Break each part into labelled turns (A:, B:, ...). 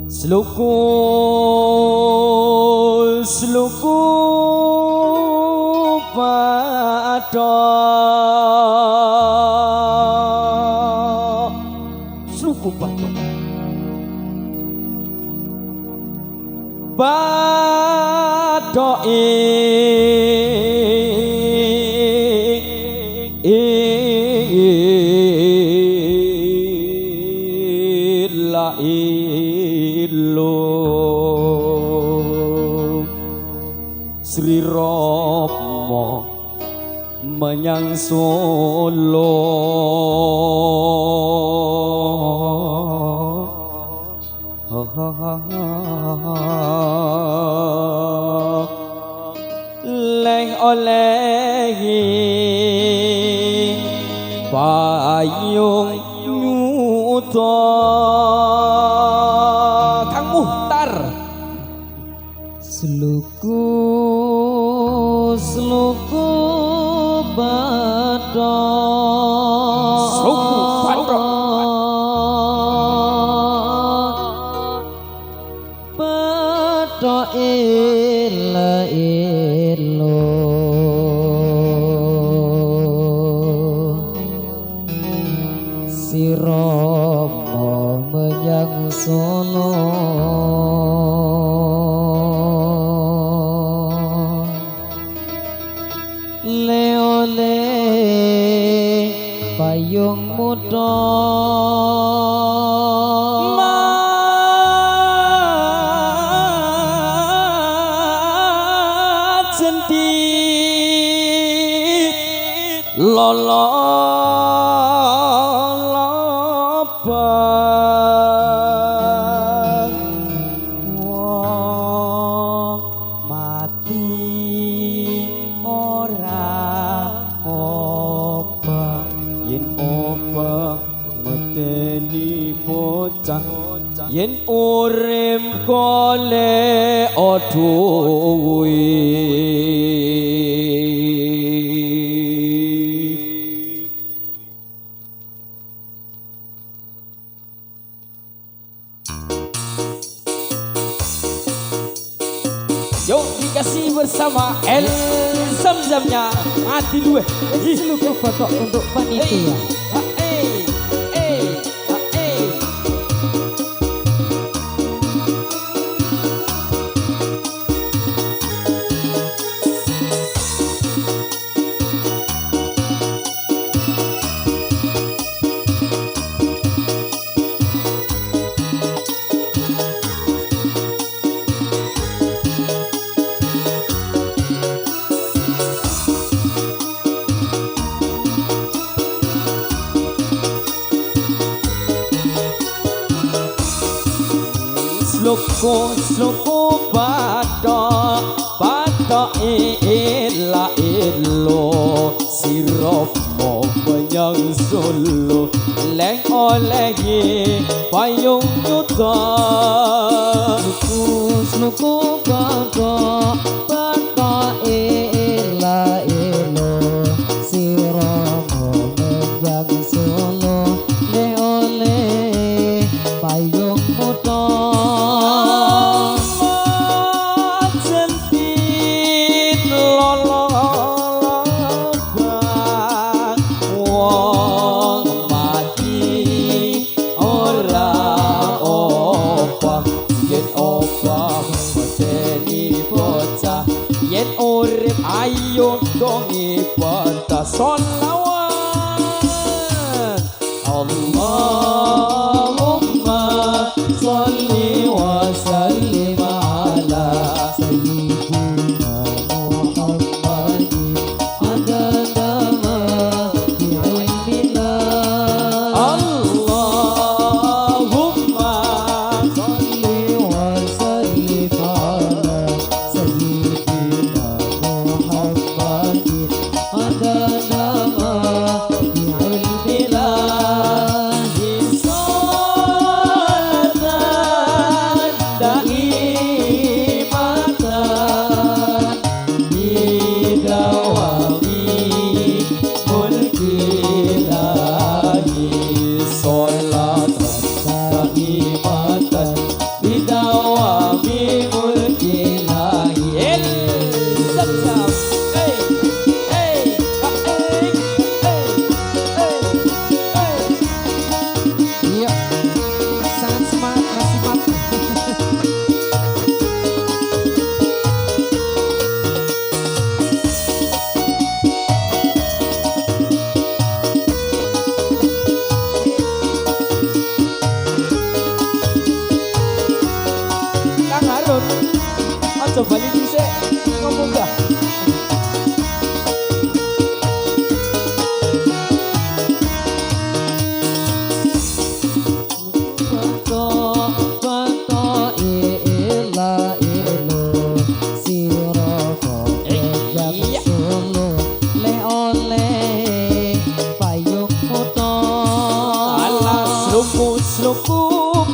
A: Sluku sluku padha sluku padha badoke la ilo Sri Rama menyang Solo leng olehi payung nyuta Kang Muhtar sluku sluku badha sluku badha badha ela elo Si Rama menyang Solo le payung muda majenti lolo wong mati yen obah medeni bocah yen urip golek duwe yuk dikasih bersama El Zamzamnya hati dua
B: Seluruh foto untuk panitia.
A: Sluku padha ela elo Si Rama menyang Solo leng olehi payung nyuta
B: Sluku padha ela elo Si Rama menyang Solo le oleh payung muda
A: yen obah medeni bocah Coba ini sih ngomong gak?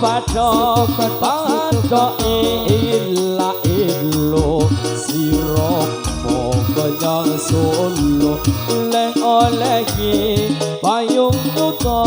A: Padha padha ila ilo sira menyang Solo oleh olehi payung yuta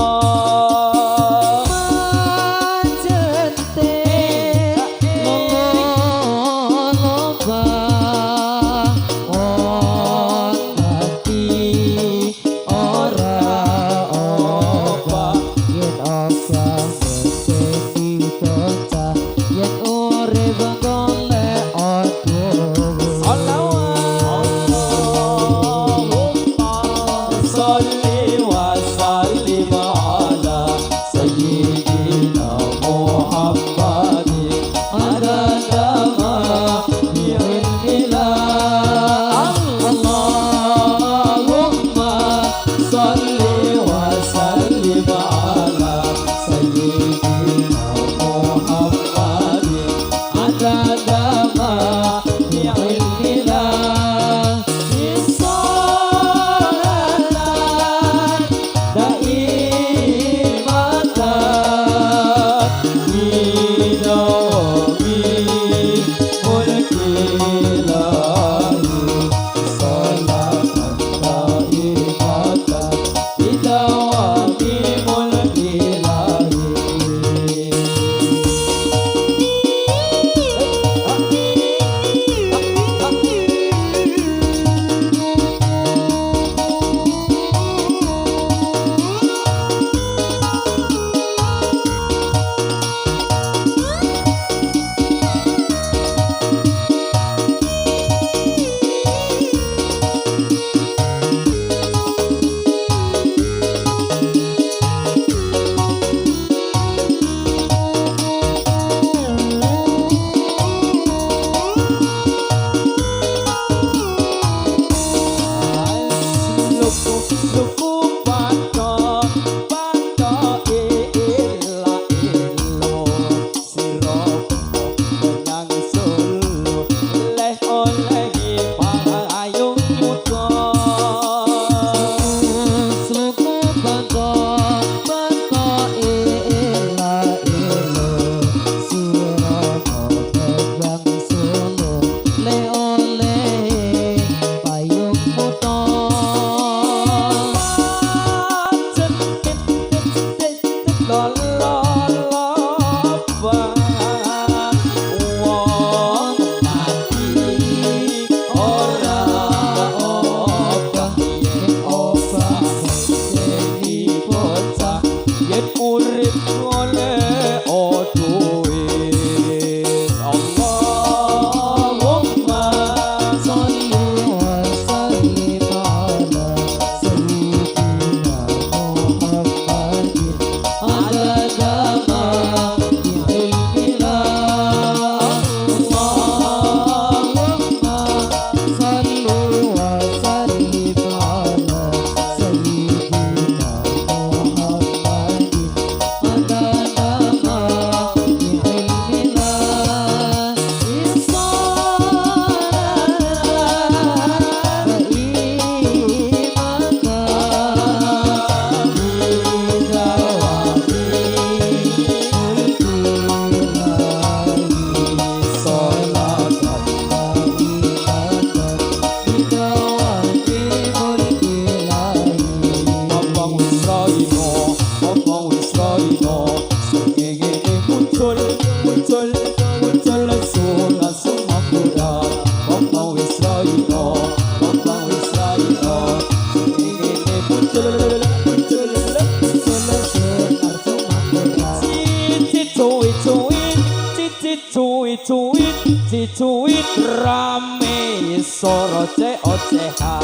B: Cuit rame soro ce oceha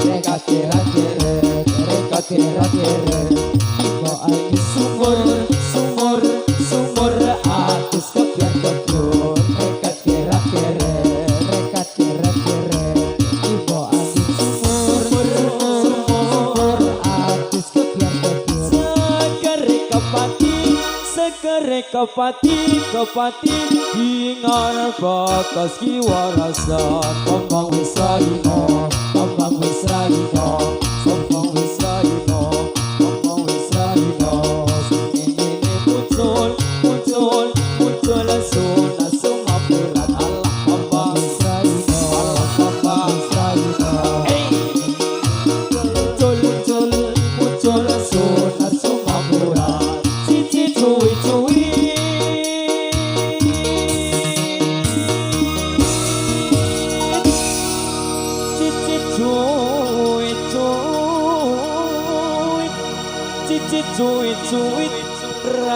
B: reka kira kira reka kira kira ibu ani sumur sumur sumur atus kepian kepian reka kira kira
A: kepati ingar bakas kiwarasa
B: Kembang wis raino, kembang wis raino, kembang wis raino, kembang wis raino.
A: ini muncul sunah sumapuran Allah kembang
B: Wis raino,
A: Allah kembang
B: wis raino.
A: muncul sunah sumapuran cici cuy cuit rame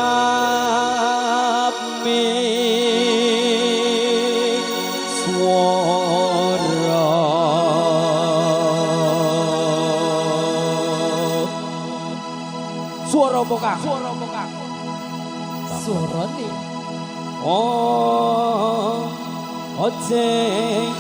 A: suara pokang
B: Suara nih.
A: oh ocehan